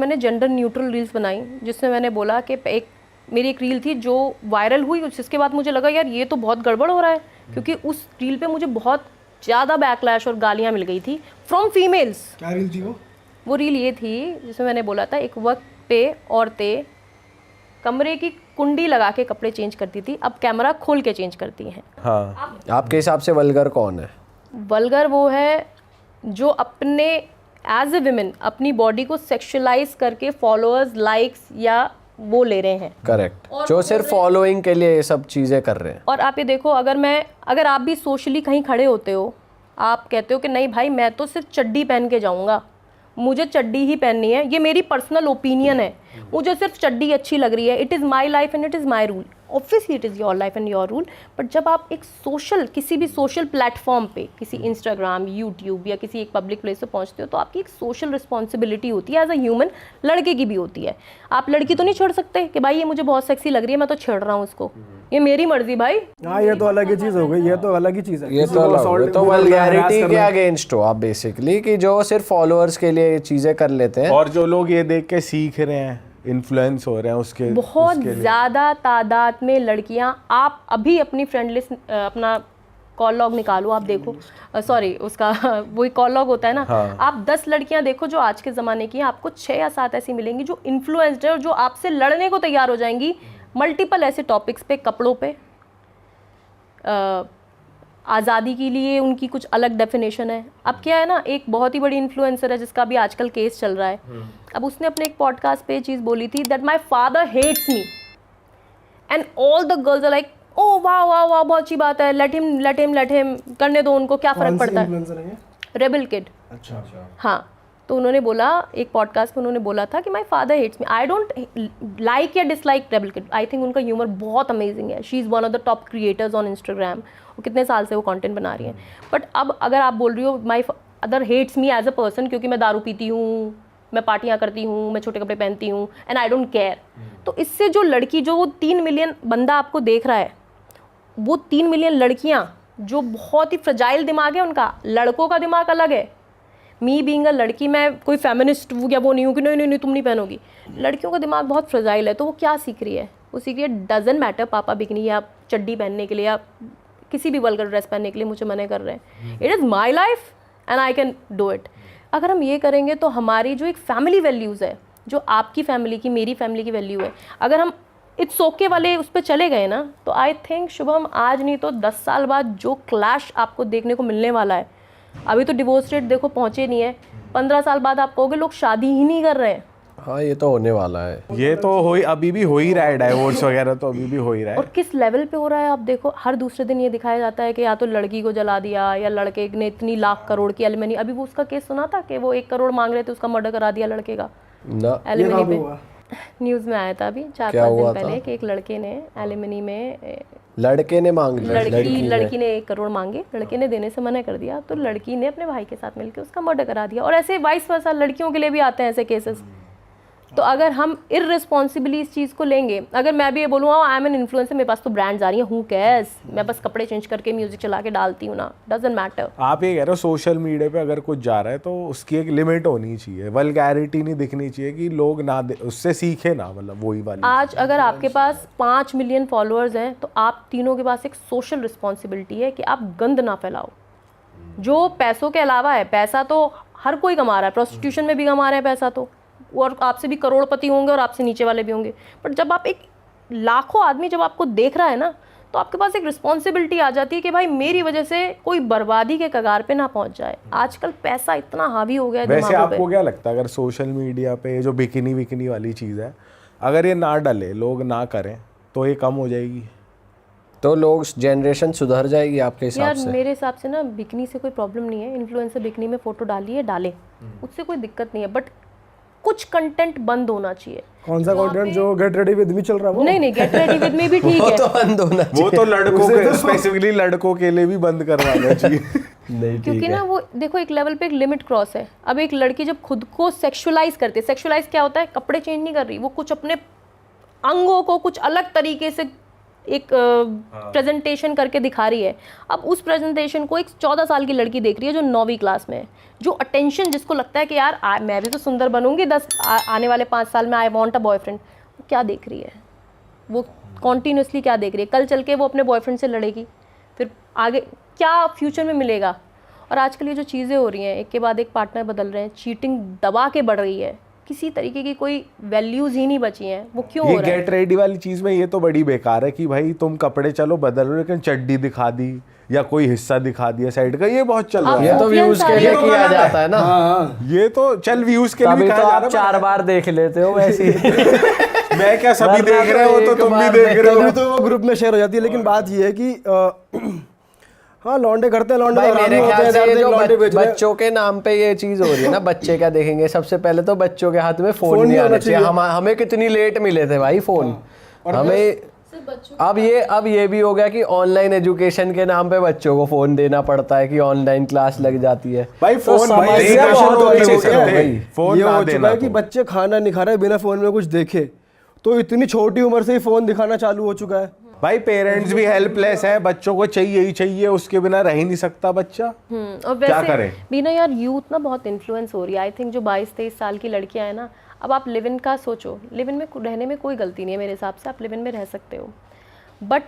मैंने gender neutral reels बनाई, जिसमें मैंने बोला कि मेरी एक रील थी जो वायरल हुई, जिसके बाद मुझे लगा यार ये तो बहुत गड़बड़ हो रहा है, क्योंकि उस रील पे मुझे बहुत ज़्यादा बैकलैश और गालियाँ मिल गई थी फ्रॉम फीमेल्स। क्या रील थी वो रील ये थी जिसमें मैंने बोला था एक वक्त पे औरतें कमरे की कुंडी लगा के कपड़े चेंज करती थी, अब कैमरा खोल के चेंज करती हैं। हाँ, आपके हिसाब से वल्गर कौन है? वल्गर वो है जो अपने एज ए विमेन अपनी बॉडी को सेक्सुअलाइज करके फॉलोअर्स, लाइक्स या वो ले रहे हैं। करेक्ट, जो सिर्फ फॉलोइंग के लिए ये सब चीज़ें कर रहे हैं। और आप ये देखो, अगर आप भी सोशली कहीं खड़े होते हो, आप कहते हो कि नहीं भाई मैं तो सिर्फ चड्डी पहन के जाऊंगा, मुझे चड्डी ही पहननी है, ये मेरी पर्सनल ओपिनियन है, मुझे सिर्फ चड्डी अच्छी लग रही है, it is my life and it is my rule. Obviously it is your life and your rule, but जब आप एक किसी भी सोशल प्लेटफॉर्म पे, किसी इंस्टाग्राम, यूट्यूब या किसी एक पब्लिक प्लेस पे पहुंचते हो, तो आपकी एक सोशल रिस्पॉन्सिबिलिटी होती है एज अ ह्यूमन। लड़के की भी होती है। आप लड़की तो नहीं छोड़ सकते कि भाई ये मुझे बहुत सेक्सी लग रही है, मैं तो छेड़ रहा हूँ उसको, ये मेरी मर्जी भाई। हाँ, ये तो अलग ही चीज़ हो गई, ये तो अलग ही चीज़ है। ये तो वल्गैरिटी के अगेंस्ट हो आप बेसिकली, कि जो सिर्फ फॉलोअर्स के लिए चीज़ें कर लेते हैं। और जो लोग ये देख के सीख रहे हैं, इन्फ्लुएंस हो रहे हैं उसके बहुत ज़्यादा तादाद में लड़कियां, आप अभी अपनी फ्रेंड लिस्ट अपना कॉल लॉग निकालो, आप देखो, सॉरी उसका वही कॉल लॉग होता है ना। हाँ। आप 10 लड़कियां देखो जो आज के ज़माने की हैं, आपको 6 या 7 ऐसी मिलेंगी जो इन्फ्लुएंस्ड है और जो आपसे लड़ने को तैयार हो जाएंगी मल्टीपल ऐसे टॉपिक्स पे, कपड़ों पे। आज़ादी के लिए उनकी कुछ अलग डेफिनेशन है। अब क्या है ना, एक बहुत ही बड़ी इन्फ्लुएंसर है जिसका भी आजकल केस चल रहा है। अब उसने अपने एक पॉडकास्ट पे चीज़ बोली थी that my father hates me and all the girls are like oh वाह वाह वाह, बहुत अच्छी बात है, लेट हिम करने दो, उनको क्या फ़र्क पड़ता है। Rebel kid. अच्छा। हाँ, तो उन्होंने बोला एक पॉडकास्ट में, उन्होंने बोला था कि my father hates me, I don't like या dislike rebel kid, I think उनका ह्यूमर बहुत अमेजिंग है, she is one of the top creators on Instagram, वो कितने साल से वो कंटेंट बना रही हैं। बट अब अगर आप बोल रही हो my father hates me as a person, क्योंकि मैं दारू पीती हूँ, मैं पार्टियाँ करती हूँ, मैं छोटे कपड़े पहनती हूँ एंड आई डोंट केयर, तो इससे जो लड़की, जो वो 3 मिलियन बंदा आपको देख रहा है, वो 3 मिलियन लड़कियाँ जो बहुत ही फ्रजाइल दिमाग है उनका, लड़कों का दिमाग अलग है। मी बीइंग अ लड़की, मैं कोई फेमिनिस्ट या वो नहीं हूँ कि नहीं तुम नहीं पहनोगी, लड़कियों का दिमाग बहुत फ्रजाइल है। तो वो क्या सीख रही है, वो सीख रही है डजन मैटर पापा बिकनी या चड्डी पहनने के लिए या किसी भी वल्गर ड्रेस पहनने के लिए मुझे मना कर रहे हैं। It is my life and I can do it. अगर हम ये करेंगे तो हमारी जो एक फैमिली वैल्यूज़ है, जो आपकी फैमिली की, मेरी फैमिली की वैल्यू है, अगर हम इट्स ओके वाले उस पर चले गए ना, तो आई थिंक शुभम आज नहीं तो 10 साल बाद जो क्लैश आपको देखने को मिलने वाला है, अभी तो डिवोर्स रेट देखो पहुंचे नहीं है, 15 साल बाद आप कहोगे लोग शादी ही नहीं कर रहे हैं। हाँ, ये तो होने वाला है, ये तो अभी भी हो ही रहा है, डाइवोर्स वगैरह तो अभी भी हो ही रहा है। और किस लेवल पे हो रहा है आप देखो, हर दूसरे दिन ये दिखाया जाता है कि या तो लड़की को जला दिया या लड़के ने इतनी लाख करोड़ की एलिमनी। अभी वो उसका केस सुना था कि वो 1 करोड़ मांग रहे थे, उसका मर्डर करा दिया लड़के का ना एलिमनी पे। न्यूज़ में आया था अभी 4-5 दिन पहले कि एक लड़के ने एलिमनी में, लड़के ने मांग लिया, लड़की ने 1 करोड़ मांगे, लड़के ने देने से मना कर दिया, तो लड़की ने अपने भाई के साथ मिलकर उसका मर्डर करा दिया। और ऐसे वाइस वर्सा लड़कियों के लिए भी आते हैं ऐसे केसेस। तो अगर हम इररिस्पॉन्सिबली इस चीज़ को लेंगे, अगर मैं भी ये बोलूँ आई एम एन इन्फ्लुएंसर, मेरे पास तो ब्रांड्स आ रही हैं, हूँ कैस, मैं बस कपड़े चेंज करके म्यूजिक चला के डालती हूँ ना, डजंट मैटर। आप ये कह रहे हो सोशल मीडिया पे अगर कुछ जा रहा है तो उसकी एक लिमिट होनी चाहिए, वल्गैरिटी नहीं दिखनी चाहिए कि लोग ना उससे सीखे ना, मतलब वही वाली। आज अगर आपके पास 5 मिलियन फॉलोअर्स हैं तो आप तीनों के पास एक सोशल रिस्पॉन्सिबिलिटी है कि आप गंद ना फैलाओ। जो पैसों के अलावा है, पैसा तो हर कोई कमा रहा है, प्रोस्टिट्यूशन में भी कमा रहे हैं पैसा तो, और आपसे भी करोड़पति होंगे और आपसे नीचे वाले भी होंगे। बट जब आप एक लाखों आदमी जब आपको देख रहा है ना, तो आपके पास एक रिस्पॉन्सिबिलिटी आ जाती है कि भाई मेरी वजह से कोई बर्बादी के कगार पे ना पहुंच जाए। आजकल पैसा इतना हावी हो गया है वैसे दिमागों पे। आपको क्या लगता है अगर सोशल मीडिया पे जो बिकिनी वाली चीज़ है, अगर ये ना डले, लोग ना करें, तो ये कम हो जाएगी? तो लोग, जनरेशन सुधर जाएगी आपके हिसाब से? यार मेरे हिसाब से ना बिकनी से कोई प्रॉब्लम नहीं है, इन्फ्लुएंसर बिकनी में फोटो डालिए डाले, उससे कोई दिक्कत नहीं है, बट कुछ कंटेंट बंद होना चाहिए। कौन सा कंटेंट? जो गेट रेडी विद मी चल रहा है वो? नहीं, गेट रेडी विद मी भी ठीक वो है, तो बंद होना चाहिए। वो तो लड़कों के, स्पेसिफिकली लड़कों के लिए भी बंद करवाना चाहिए। नहीं, क्योंकि ना वो देखो एक लेवल पे एक लिमिट क्रॉस है। अब एक लड़की जब खुद को सेक्सुअलाइज करती है, सेक्सुअलाइज क्या होता है, कपड़े चेंज नहीं कर रही, वो कुछ अपने अंगों को कुछ अलग तरीके से एक प्रेजेंटेशन करके दिखा रही है। अब उस प्रेजेंटेशन को एक 14 साल की लड़की देख रही है जो 9वीं क्लास में है, जो अटेंशन जिसको लगता है कि यार मैं भी तो सुंदर बनूंगी आने वाले 5 साल में, आई वॉन्ट अ बॉयफ्रेंड, वो क्या देख रही है, वो कॉन्टीन्यूसली क्या देख रही है। कल चल के वो अपने बॉयफ्रेंड से लड़ेगी, फिर आगे क्या फ्यूचर में मिलेगा। और आजकल ये जो चीज़ें हो रही हैं, एक के बाद एक पार्टनर बदल रहे हैं, चीटिंग दबा के बढ़ रही है, किसी तरीके की कोई वैल्यूज ही नहीं बची हैं, वो क्यों हो रहा है? गेट रेडी वाली चीज में ये तो बड़ी बेकार है कि भाई तुम कपड़े चलो बदल लो लेकिन चड्डी दिखा दी या कोई हिस्सा दिखा दिया साइड का, ये बहुत चल रहा है। ये तो व्यूज के लिए किया जाता है ना। ये तो चल व्यूज के लिए तभी भी तो कहा जा आप रहा 4 बार देख लेते हो वैसे ही। मैं क्या सभी देख रहे हो तो तुम भी देख रहे तभी हो। तो वो ग्रुप में शेयर हो जाती है। लेकिन बात ये है कि हाँ लौंडे करते हैं, लौंडे भाई तो मेरे हरामी ख्याल होते से हैं, ये जो लौंडे बेच रहे हैं। बच्चों के नाम पे ये चीज हो रही है ना, बच्चे क्या देखेंगे, सबसे पहले तो बच्चों के हाथ में फोन नहीं आना चाहिए। हमें कितनी लेट मिले थे भाई फोन, हमें अब ये भी हो गया कि ऑनलाइन एजुकेशन के नाम पे बच्चों को फोन देना पड़ता है कि ऑनलाइन क्लास लग जाती है। भाई फोन तो भाई समस्या एजुकेशन बहुत तो हो अच्छे गई से है। भाई, फोन ये ना हो चुका देना है कि तो। बच्चे खाना नहीं खा रहे बिना फोन में कुछ देखे, तो इतनी छोटी उम्र से ही फोन दिखाना चालू हो चुका है। भाई पेरेंट्स भी हेल्पलेस है, बच्चों को चाहिए ही चाहिए, उसके बिना रह ही नहीं सकता बच्चा। और क्या वैसे करें? भी ना यार, यूथ ना बहुत इन्फ्लुएंस हो रही है। आई थिंक जो 22-23 साल की लड़कियां हैं ना, अब आप लिव इन का सोचो, लिव इन में रहने में कोई गलती नहीं है मेरे हिसाब से, आप लिव इन में रह सकते हो, बट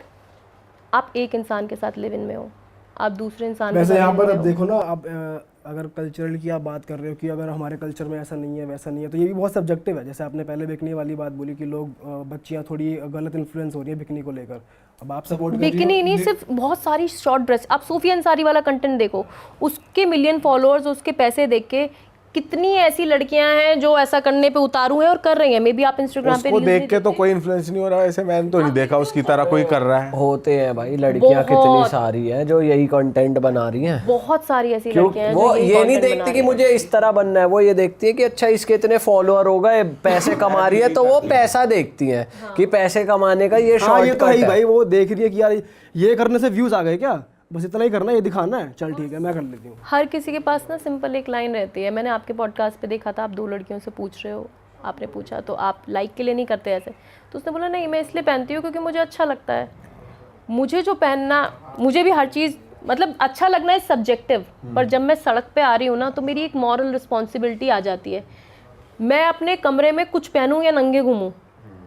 आप एक इंसान के साथ लिव इन में हो, आप दूसरे इंसान के वैसे साथ यहाँ live in पर में अब हो। देखो ना, अब अगर कल्चरल की आप बात कर रहे हो कि अगर हमारे कल्चर में ऐसा नहीं है वैसा नहीं है, तो ये भी बहुत सब्जेक्टिव है। जैसे आपने पहले बिकनी वाली बात बोली कि लोग बच्चियाँ थोड़ी गलत इन्फ्लुएंस हो रही है बिकनी को लेकर, अब आप सपोर्ट कर रही हो। बिकिनी नहीं, सिर्फ बहुत सारी शॉर्ट ड्रेस, आप सूफिया अंसारी वाला कंटेंट देखो, उसके मिलियन फॉलोअर्स, उसके पैसे देख के कितनी ऐसी लड़कियां हैं जो ऐसा करने पे उतारू हैं और कर रही हैं। मे बी आप इंस्टाग्राम पे उसको reels देख नहीं के तो देखते। कोई इन्फ्लुएंस नहीं हो रहा, वैसे मैंने तो नहीं देखा उसकी तरह कोई कर रहा है। होते हैं भाई लड़कियां कितनी बहुत। सारी हैं जो यही कंटेंट बना रही हैं। बहुत सारी ऐसी क्यों लड़कियां हैं वो जो ये नहीं देखती कि मुझे इस तरह बनना है, वो ये देखती है कि अच्छा इसके इतने फॉलोअर हो गए, पैसे कमा रही है, तो वो पैसा देखती हैं कि पैसे कमाने का ये हाँ ये तो शॉर्टकट है ही है। भाई, वो देख रही है कि यार ये करने से व्यूज आ गए क्या, बस इतना ही करना है, ये दिखाना है, चल ठीक है मैं कर लेती हूँ। हर किसी के पास ना सिंपल एक लाइन रहती है। मैंने आपके पॉडकास्ट पे देखा था, आप 2 लड़कियों से पूछ रहे हो, आपने पूछा तो आप लाइक के लिए नहीं करते ऐसे, तो उसने बोला नहीं मैं इसलिए पहनती हूँ क्योंकि मुझे अच्छा लगता है। मुझे जो पहनना, मुझे भी हर चीज़ मतलब अच्छा लगना है सब्जेक्टिव, पर जब मैं सड़क पे आ रही हूँ ना तो मेरी एक मॉरल रिस्पॉन्सिबिलिटी आ जाती है। मैं अपने कमरे में कुछ पहनूँ या नंगे घूमूँ,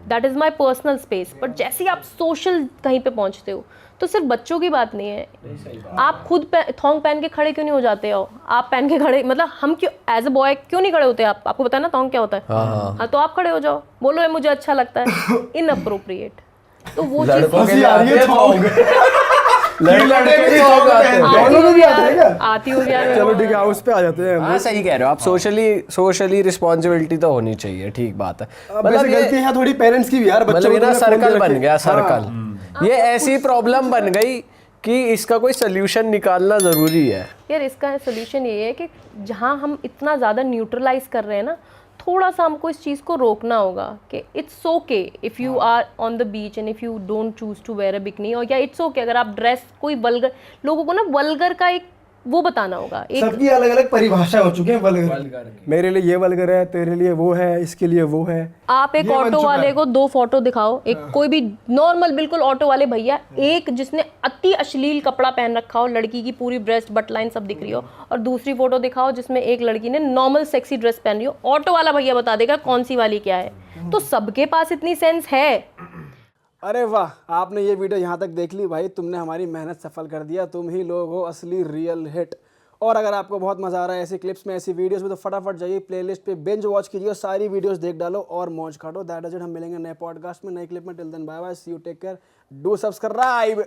that is my personal space, but जैसे ही आप सोशल कहीं पे पहुँचते हो तो सिर्फ बच्चों की बात नहीं है, आप खुद थोंग पहन के खड़े क्यों नहीं हो जाते हो? आप पहन के खड़े, मतलब हम क्यों एज अ बॉय क्यों नहीं खड़े होते? आपको पता है ना थोंग क्या होता है? हाँ तो आप खड़े हो जाओ, बोलो ये मुझे अच्छा लगता है, इनअप्रोप्रिएट। तो वो चीज़ हंसी आ रही है, लड़के भी थोक आते हैं। दोनों में भी आते हैं क्या? आती होगी यार। चलो ठीक है, उस पे आ जाते हैं। हाँ सही कह रहे हो आप, सोशली रिस्पॉन्सिबिलिटी तो होनी चाहिए, ठीक बात है। मतलब गलती है थोड़ी पेरेंट्स की भी यार, बच्चों मतलब ये को ना तो फोन दे सर्कल बन रखे। गया, हाँ। सर्कल ये ऐसी प्रॉब्लम बन गई कि इसका कोई सोल्यूशन निकालना जरूरी है। यार इसका सोल्यूशन ये है कि जहाँ हम इतना ज़्यादा न्यूट्रलाइज कर रहे हैं ना, थोड़ा सा हमको इस चीज़ को रोकना होगा कि it's okay if you are on the beach and if you don't choose to wear a bikini, और या इट्स ओके अगर आप ड्रेस कोई वल्गर, लोगों को ना वल्गर का एक वो बताना होगा। एक सबकी अलग अलग परिभाषा हो चुकी है वल्गर। मेरे लिए ये वल्गर है, तेरे लिए वो है, इसके लिए वो है। आप एक ऑटो वाले को 2 फोटो दिखाओ, एक कोई भी नॉर्मल बिल्कुल ऑटो वाले भैया, एक जिसने अति अश्लील कपड़ा पहन रखा हो, लड़की की पूरी ब्रेस्ट बट लाइन सब दिख रही हो, और दूसरी फोटो दिखाओ जिसमें एक लड़की ने नॉर्मल सेक्सी ड्रेस पहन रही हो, ऑटो वाला भैया बता देगा कौन सी वाली क्या है। तो सबके पास इतनी सेंस है। अरे वाह, आपने ये वीडियो यहाँ तक देख ली भाई, तुमने हमारी मेहनत सफल कर दिया, तुम ही लोग हो असली रियल हिट। और अगर आपको बहुत मजा आ रहा है ऐसी क्लिप्स में, ऐसी वीडियोस में, तो फटाफट जाइए प्लेलिस्ट पे बिंज वॉच कीजिए, सारी वीडियोस देख डालो और मौज काटो। दैट इज इट, हम मिलेंगे नए पॉडकास्ट में, नए क्लिप में। Till then bye bye, see you, take care, do subscribe.